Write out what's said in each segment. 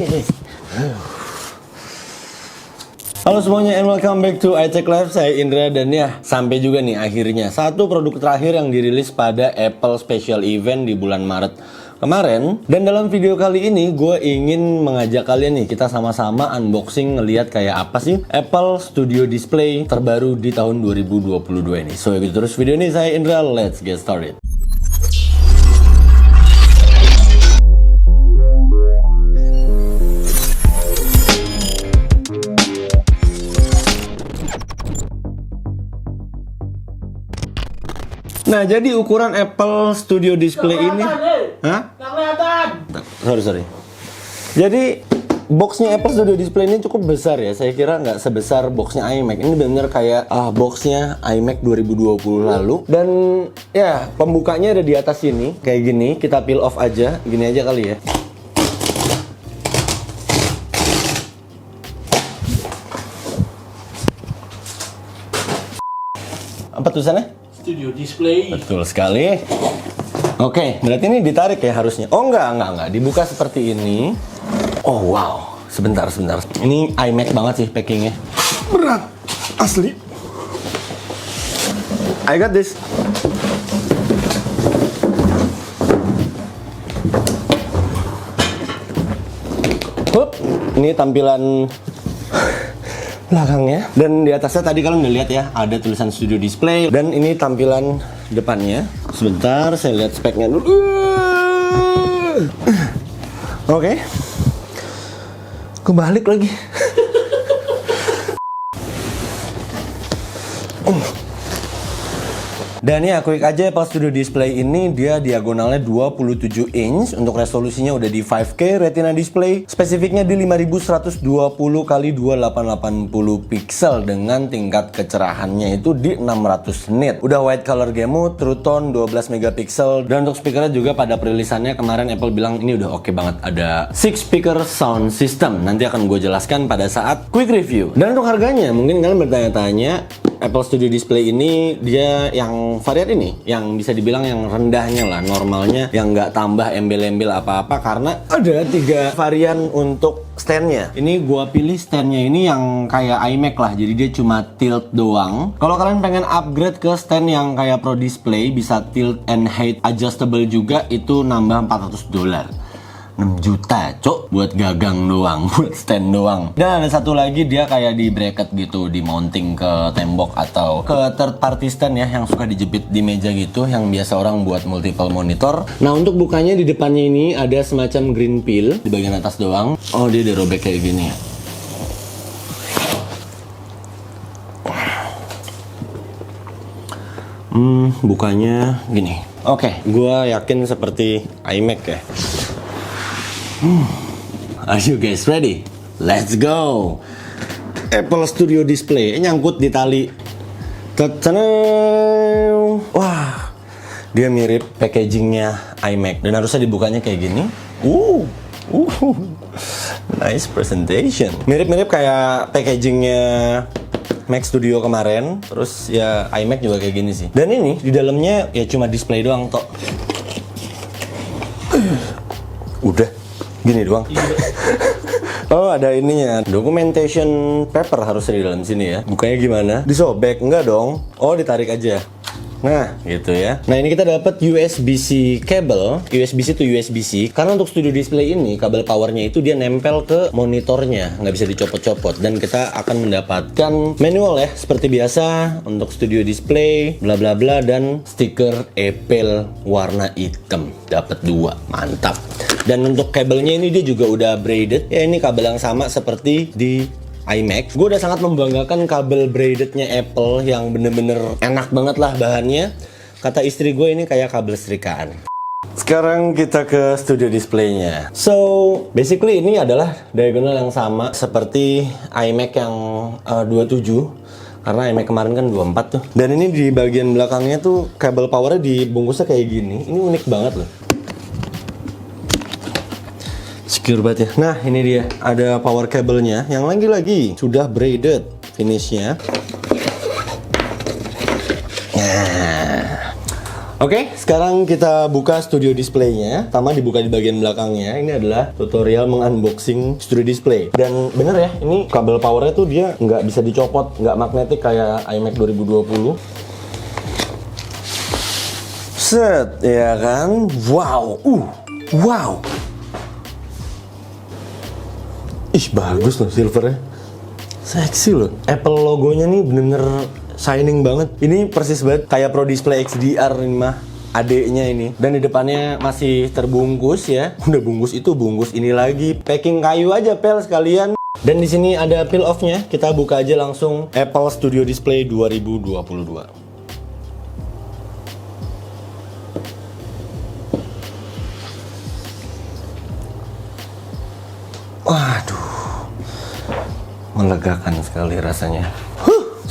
guys. Halo semuanya and welcome back to iTech Live. Saya Indra dan ya sampai juga nih akhirnya satu produk terakhir yang dirilis pada Apple Special Event di bulan Maret kemarin. Dan dalam video kali ini gue ingin mengajak kalian nih, kita sama-sama unboxing ngelihat kayak apa sih Apple Studio Display terbaru di tahun 2022 ini. So ikuti terus video ini, saya Indra, let's get started. Nah, jadi ukuran Apple Studio Display ini, hah? Sorry. Jadi boxnya Apple Studio Display ini cukup besar ya. Saya kira nggak sebesar boxnya iMac. Ini bener kayak boxnya iMac 2020 lalu. Dan ya pembukanya ada di atas sini, kayak gini. Kita peel off aja, gini aja kali ya. Apa tulisannya? Studio Display. Betul sekali. Oke, berarti ini ditarik ya harusnya. Oh enggak. Dibuka seperti ini. Oh wow, sebentar. Ini iMac banget sih packingnya. Berat, asli. I got this. Hup, ini tampilan belakangnya, dan di atasnya tadi kalian udah lihat ya ada tulisan Studio Display, dan ini tampilan depannya. Sebentar, saya lihat speknya dulu. Oke. Kebalik lagi. Dan ya, quick aja, Apple Studio Display ini dia diagonalnya 27 inch, untuk resolusinya udah di 5K Retina display, spesifiknya di 5120 x 2880 pixel dengan tingkat kecerahannya itu di 600 nit. Udah white color game mode, True Tone 12 megapiksel, dan untuk speakernya juga pada perilisannya kemarin Apple bilang ini udah oke banget, ada 6 speaker sound system. Nanti akan gue jelaskan pada saat quick review. Dan untuk harganya, mungkin kalian bertanya-tanya, Apple Studio Display ini dia yang varian ini, yang bisa dibilang yang rendahnya lah, normalnya, yang nggak tambah embel-embel apa-apa, karena ada 3 varian untuk standnya. Ini gua pilih standnya ini yang kayak iMac lah, jadi dia cuma tilt doang. Kalau kalian pengen upgrade ke stand yang kayak Pro Display, bisa tilt and height adjustable juga, itu nambah $400. 6 juta cok buat gagang doang, buat stand doang. Dan ada satu lagi, dia kayak di bracket gitu, di mounting ke tembok atau ke third party stand ya, yang suka dijepit di meja gitu, yang biasa orang buat multiple monitor. Nah, untuk bukanya di depannya ini ada semacam green peel di bagian atas doang. Oh, dia dirobek kayak gini ya. Bukanya gini. Oke, gua yakin seperti iMac ya. Are you guys ready? Let's go. Apple Studio Display nyangkut di tali. Wah, dia mirip packagingnya iMac, dan harusnya dibukanya kayak gini. Nice presentation. Mirip-mirip kayak packagingnya Mac Studio kemarin. Terus ya iMac juga kayak gini sih. Dan ini di dalamnya ya cuma display doang tok. Udah gini doang. Oh, ada ininya, documentation paper harusnya di dalam sini ya. Bukanya gimana? Disobek? Enggak dong. Oh, ditarik aja. Nah, gitu ya. Nah, ini kita dapat USB-C kabel, USB-C to USB-C. Karena untuk Studio Display ini, kabel powernya itu dia nempel ke monitornya, nggak bisa dicopot-copot. Dan kita akan mendapatkan manual ya, seperti biasa untuk Studio Display, bla bla bla, dan stiker Apple warna hitam. Dapat 2, mantap. Dan untuk kabelnya ini dia juga udah braided. Ya, ini kabel yang sama seperti di iMac. Gue udah sangat membanggakan kabel braidednya Apple yang bener-bener enak banget lah bahannya. Kata istri gue ini kayak kabel setrikaan. Sekarang kita ke Studio Display-nya. So, basically ini adalah diagonal yang sama seperti iMac yang 27. Karena iMac kemarin kan 24 tuh. Dan ini di bagian belakangnya tuh kabel powernya dibungkusnya kayak gini. Ini unik banget loh. Secure banget ya. Nah, ini dia, ada power kabelnya yang lagi-lagi sudah braided finishnya. Nah, Oke, sekarang kita buka studio displaynya. Pertama dibuka di bagian belakangnya. Ini adalah tutorial mengunboxing studio display. Dan bener ya, ini kabel powernya tuh dia nggak bisa dicopot, nggak magnetik kayak iMac 2020. Set, ya kan? Wow, wow. Ih, bagus loh silvernya. Seksi loh. Apple logonya nih bener-bener shining banget. Ini persis banget kayak Pro Display XDR ini mah. Adeknya ini. Dan di depannya masih terbungkus ya. Udah bungkus itu, bungkus ini lagi. Packing kayu aja pel sekalian. Dan di sini ada peel off-nya. Kita buka aja langsung Apple Studio Display 2022. Waduh, melegakan sekali rasanya.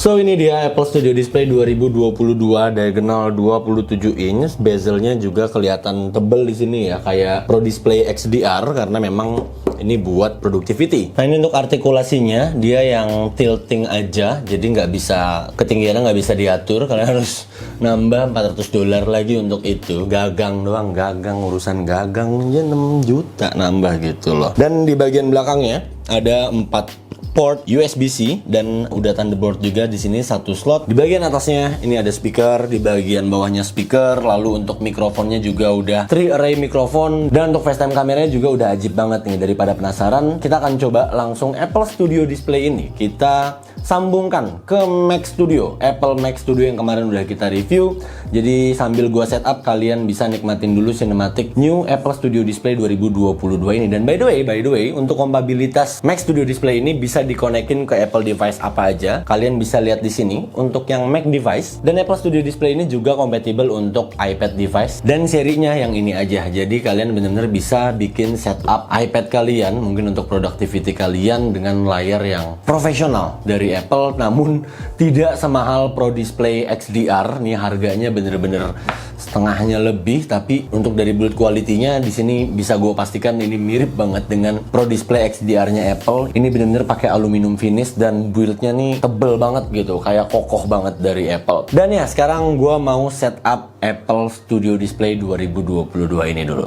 So ini dia Apple Studio Display 2022 diagonal 27 inch, bezelnya juga kelihatan tebel di sini ya, kayak Pro Display XDR karena memang ini buat productivity. Nah ini untuk artikulasinya dia yang tilting aja, jadi nggak bisa ketinggiannya nggak bisa diatur, kalian harus nambah $400 lagi untuk itu. Gagang doang, gagang, urusan gagang ya 6 juta nambah gitu loh. Dan di bagian belakangnya ada 4 port USB-C dan udah Thunderbolt juga di sini, satu slot. Di bagian atasnya ini ada speaker, di bagian bawahnya speaker, lalu untuk mikrofonnya juga udah 3 array mikrofon, dan untuk FaceTime kameranya juga udah ajib banget nih. Daripada penasaran, kita akan coba langsung Apple Studio Display ini kita sambungkan ke Mac Studio, Apple Mac Studio yang kemarin udah kita review. Jadi sambil gua setup, kalian bisa nikmatin dulu sinematik new Apple Studio Display 2022 ini. Dan by the way, untuk kompatibilitas Mac Studio Display ini bisa dikonekin ke Apple device apa aja. Kalian bisa lihat di sini untuk yang Mac device, dan Apple Studio Display ini juga compatible untuk iPad device dan serinya yang ini aja. Jadi kalian benar-benar bisa bikin setup iPad kalian mungkin untuk productivity kalian dengan layar yang profesional dari Apple, namun tidak semahal Pro Display XDR. Nih harganya bener-bener setengahnya lebih, tapi untuk dari build quality-nya di sini bisa gue pastikan ini mirip banget dengan Pro Display XDR-nya Apple. Ini bener-bener pakai aluminium finish dan build-nya nih tebel banget gitu, kayak kokoh banget dari Apple. Dan ya sekarang gue mau setup Apple Studio Display 2022 ini dulu.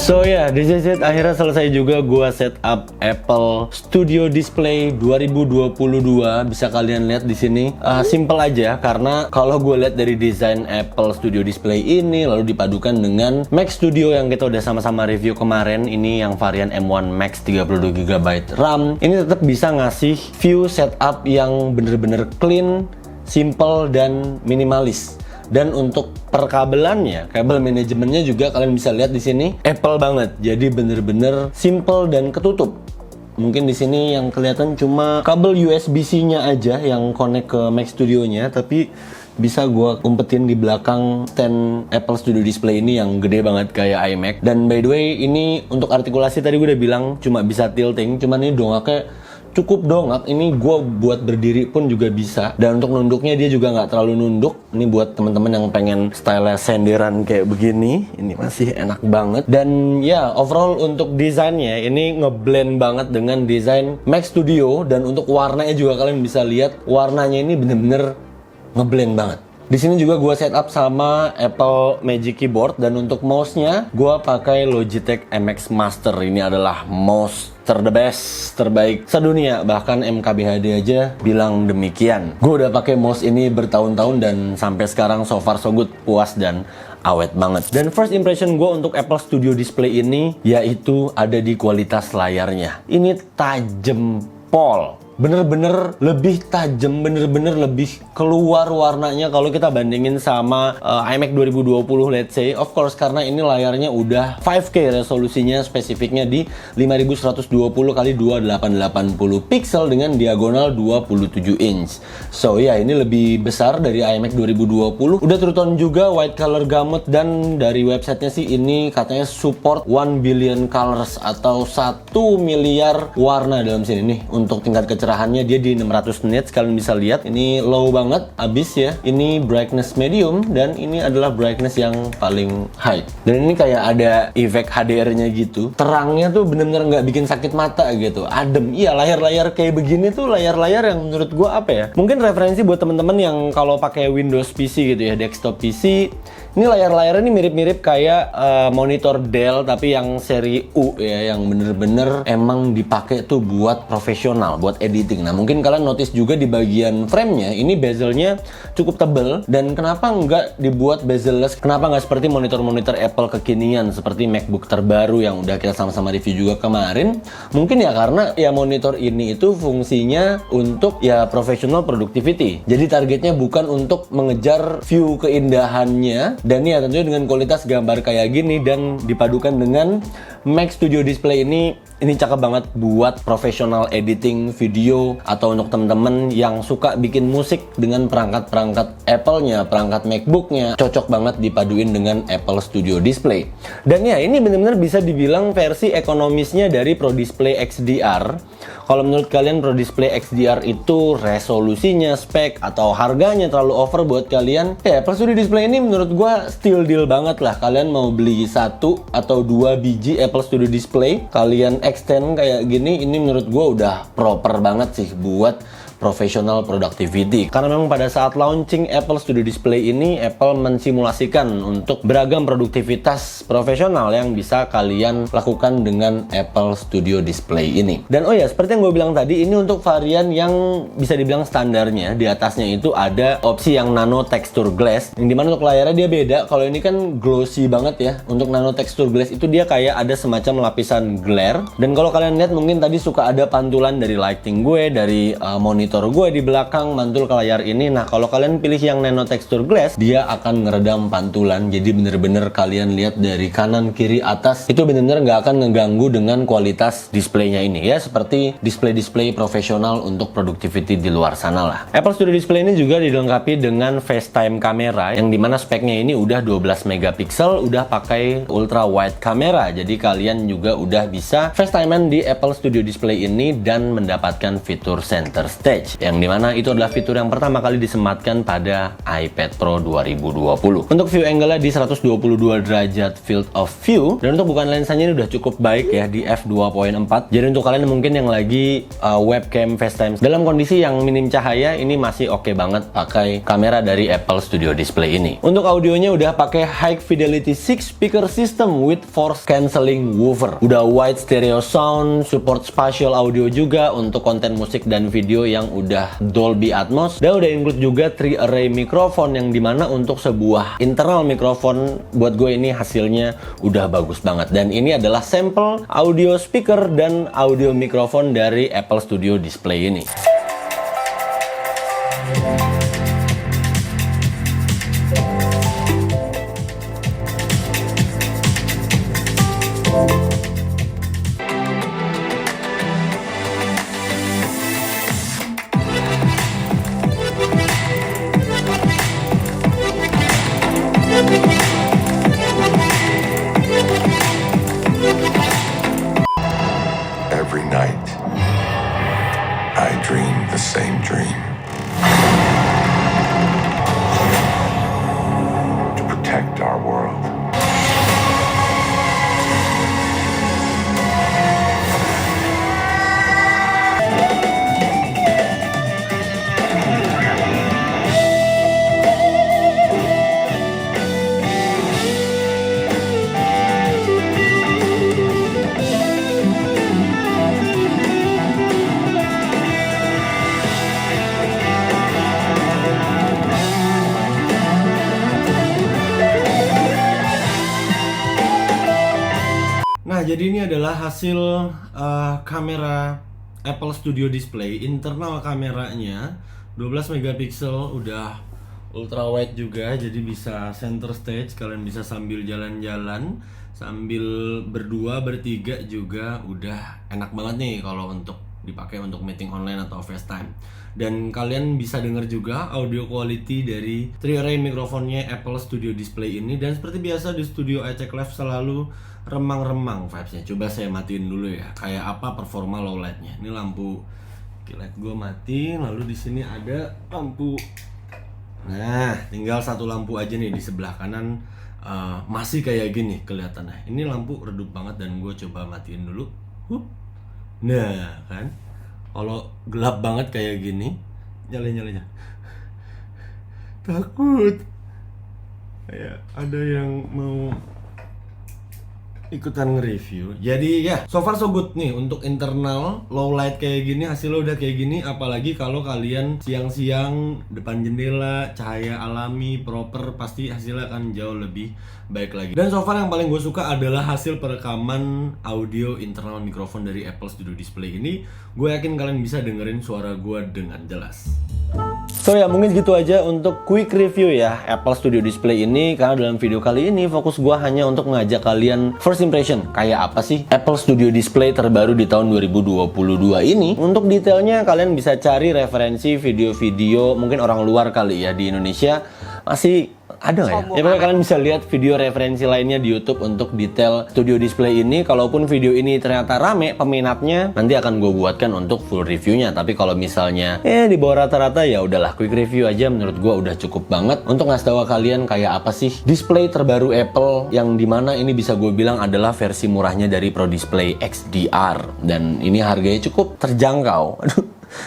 So ya, this is it. Akhirnya selesai juga gua setup Apple Studio Display 2022. Bisa kalian lihat di sini. Simple aja karena kalau gue lihat dari desain Apple Studio Display ini lalu dipadukan dengan Mac Studio yang kita udah sama-sama review kemarin, ini yang varian M1 Max 32GB RAM. Ini tetap bisa ngasih view setup yang bener-bener clean, simple dan minimalis. Dan untuk perkabelannya, kabel manajemennya juga kalian bisa lihat di sini Apple banget. Jadi bener-bener simple dan ketutup. Mungkin di sini yang kelihatan cuma kabel USB-C-nya aja yang connect ke Mac Studio-nya, tapi bisa gua umpetin di belakang stand Apple Studio Display ini yang gede banget kayak iMac. Dan by the way, ini untuk artikulasi tadi gue udah bilang cuma bisa tilting, cuman ini dongaknya cukup dongak. Ini gue buat berdiri pun juga bisa, dan untuk nunduknya dia juga nggak terlalu nunduk. Ini buat teman-teman yang pengen style senderan kayak begini, ini masih enak banget. Dan ya overall untuk desainnya ini ngeblend banget dengan desain Mac Studio, dan untuk warnanya juga kalian bisa lihat warnanya ini bener-bener ngeblend banget. Di sini juga gue setup sama Apple Magic Keyboard, dan untuk mouse-nya gue pakai Logitech MX Master. Ini adalah mouse the best, terbaik sedunia. Bahkan MKBHD aja bilang demikian. Gue udah pakai mouse ini bertahun-tahun dan sampai sekarang so far so good, puas dan awet banget. Dan first impression gue untuk Apple Studio Display ini yaitu ada di kualitas layarnya. Ini tajem pol. bener-bener lebih tajam, bener-bener lebih keluar warnanya kalau kita bandingin sama iMac 2020 let's say. Of course karena ini layarnya udah 5K resolusinya, spesifiknya di 5120 x 2880 pixel dengan diagonal 27 inch. So ya ini lebih besar dari iMac 2020. Udah true tone juga, white color gamut, dan dari websitenya sih ini katanya support 1 billion colors atau 1 miliar warna dalam sini nih. Untuk tingkat kecerahannya dia di 600 nits, kalian bisa lihat ini low banget abis ya. Ini brightness medium dan ini adalah brightness yang paling high. Dan ini kayak ada efek HDR-nya gitu. Terangnya tuh bener-bener nggak bikin sakit mata gitu. Adem. Iya, layar-layar kayak begini tuh layar-layar yang menurut gua apa ya? Mungkin referensi buat temen-temen yang kalau pakai Windows PC gitu ya, desktop PC. Ini layar-layarnya ini mirip-mirip kayak monitor Dell tapi yang seri U ya, yang bener-bener emang dipakai tuh buat profesional, buat editing. Nah mungkin kalian notice juga di bagian frame-nya ini bezelnya cukup tebel. Dan kenapa nggak dibuat bezel-less? Kenapa nggak seperti monitor-monitor Apple kekinian seperti MacBook terbaru yang udah kita sama-sama review juga kemarin? Mungkin ya karena ya monitor ini itu fungsinya untuk ya professional productivity. Jadi targetnya bukan untuk mengejar view keindahannya. Dan ya tentunya dengan kualitas gambar kayak gini dan dipadukan dengan Mac Studio Display ini cakep banget buat profesional editing video atau untuk temen-temen yang suka bikin musik dengan perangkat-perangkat Apple-nya, perangkat MacBook-nya. Cocok banget dipaduin dengan Apple Studio Display. Dan ya ini bener-bener bisa dibilang versi ekonomisnya dari Pro Display XDR. Kalau menurut kalian Pro Display XDR itu resolusinya, spek, atau harganya terlalu over buat kalian, ya Apple Studio Display ini menurut gua still deal banget lah. Kalian mau beli 1 atau 2 biji Apple Studio Display, kalian extend kayak gini, ini menurut gua udah proper banget sih buat professional productivity. Karena memang pada saat launching Apple Studio Display ini, Apple mensimulasikan untuk beragam produktivitas profesional yang bisa kalian lakukan dengan Apple Studio Display ini. Dan oh ya, seperti yang gue bilang tadi, ini untuk varian yang bisa dibilang standarnya. Di atasnya itu ada opsi yang nano texture glass, yang dimana untuk layarnya dia beda. Kalau ini kan glossy banget ya. Untuk nano texture glass itu dia kayak ada semacam lapisan glare. Dan kalau kalian lihat mungkin tadi suka ada pantulan dari lighting gue, dari monitor gue di belakang mantul ke layar ini. Nah kalau kalian pilih yang nano texture glass, dia akan ngeredam pantulan. Jadi bener-bener kalian lihat dari kanan kiri atas itu bener-bener nggak akan ngeganggu dengan kualitas displaynya ini ya, seperti display-display profesional untuk productivity di luar sana lah. Apple Studio Display ini juga dilengkapi dengan FaceTime kamera yang dimana speknya ini udah 12 megapiksel, udah pakai ultra wide kamera. Jadi kalian juga udah bisa FaceTime di Apple Studio Display ini dan mendapatkan fitur center stage, yang dimana itu adalah fitur yang pertama kali disematkan pada iPad Pro 2020. Untuk view angle-nya di 122 derajat field of view, dan untuk bukaan lensanya ini udah cukup baik ya di f2.4. Jadi untuk kalian mungkin yang lagi webcam FaceTime dalam kondisi yang minim cahaya, ini masih oke banget pakai kamera dari Apple Studio Display ini. Untuk audionya udah pakai high fidelity 6 speaker system with force cancelling woofer. Udah wide stereo sound, support spatial audio juga untuk konten musik dan video yang udah Dolby Atmos, dan udah include juga 3 array mikrofon, yang dimana untuk sebuah internal mikrofon buat gue ini hasilnya udah bagus banget. Dan ini adalah sampel audio speaker dan audio mikrofon dari Apple Studio Display ini. Every night, I dream the same dream. To protect our world. Nah, jadi ini adalah hasil kamera Apple Studio Display, internal kameranya 12 megapiksel, udah ultra wide juga, jadi bisa center stage, kalian bisa sambil jalan-jalan, sambil berdua, bertiga juga udah enak banget nih kalau untuk dipakai untuk meeting online atau FaceTime. Dan kalian bisa denger juga audio quality dari 3-array mikrofonnya Apple Studio Display ini. Dan seperti biasa di studio iCheck Live selalu remang-remang vibesnya. Coba saya matiin dulu ya, kayak apa performa low lightnya. Ini lampu light gue mati, lalu di sini ada lampu. Nah, tinggal satu lampu aja nih di sebelah kanan, masih kayak gini kelihatannya. Ini lampu redup banget dan gue coba matiin dulu. Nah, kan? Kalau gelap banget kayak gini, nyala. Takut. Kayak ada yang mau ikutan nge-review. Jadi ya, so far so good nih untuk internal low light kayak gini, hasilnya udah kayak gini. Apalagi kalau kalian siang-siang depan jendela, cahaya alami proper, pasti hasilnya akan jauh lebih baik lagi. Dan so far yang paling gue suka adalah hasil perekaman audio internal mikrofon dari Apple Studio Display ini. Gue yakin kalian bisa dengerin suara gue dengan jelas. So ya, mungkin gitu aja untuk quick review ya Apple Studio Display ini. Karena dalam video kali ini fokus gua hanya untuk ngajak kalian first impression, kayak apa sih Apple Studio Display terbaru di tahun 2022 ini. Untuk detailnya kalian bisa cari referensi video-video mungkin orang luar kali ya, di Indonesia masih ada nggak ya? Ya kalian bisa lihat video referensi lainnya di YouTube untuk detail Studio Display ini. Kalaupun video ini ternyata rame peminatnya, nanti akan gue buatkan untuk full reviewnya. Tapi kalau misalnya di bawah rata-rata, ya udahlah, quick review aja menurut gue udah cukup banget untuk ngasih tahu kalian kayak apa sih display terbaru Apple, yang dimana ini bisa gue bilang adalah versi murahnya dari Pro Display XDR, dan ini harganya cukup terjangkau. Aduh,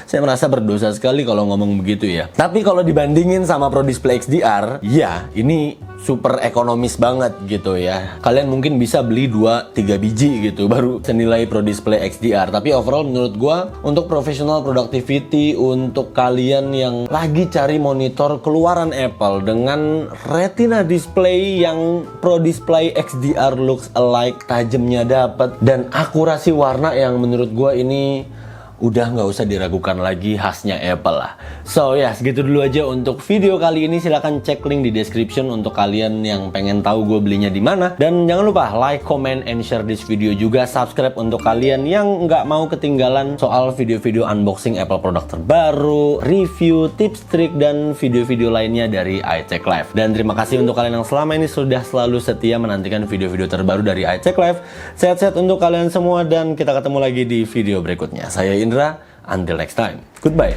saya merasa berdosa sekali kalau ngomong begitu ya. Tapi kalau dibandingin sama Pro Display XDR, ya ini super ekonomis banget gitu ya. Kalian mungkin bisa beli 2-3 biji gitu baru senilai Pro Display XDR. Tapi overall menurut gua untuk professional productivity, untuk kalian yang lagi cari monitor keluaran Apple dengan retina display yang Pro Display XDR looks alike, tajamnya dapat, dan akurasi warna yang menurut gua ini udah nggak usah diragukan lagi, khasnya Apple lah. So ya, segitu dulu aja untuk video kali ini. Silahkan cek link di description untuk kalian yang pengen tahu gue belinya di mana. Dan jangan lupa like, comment, and share this video juga. Subscribe untuk kalian yang nggak mau ketinggalan soal video-video unboxing Apple produk terbaru, review, tips, trik, dan video-video lainnya dari iCheck Live. Dan terima kasih untuk kalian yang selama ini sudah selalu setia menantikan video-video terbaru dari iCheck Live. Sehat-sehat untuk kalian semua, dan kita ketemu lagi di video berikutnya. Saya Indra, until next time. Goodbye.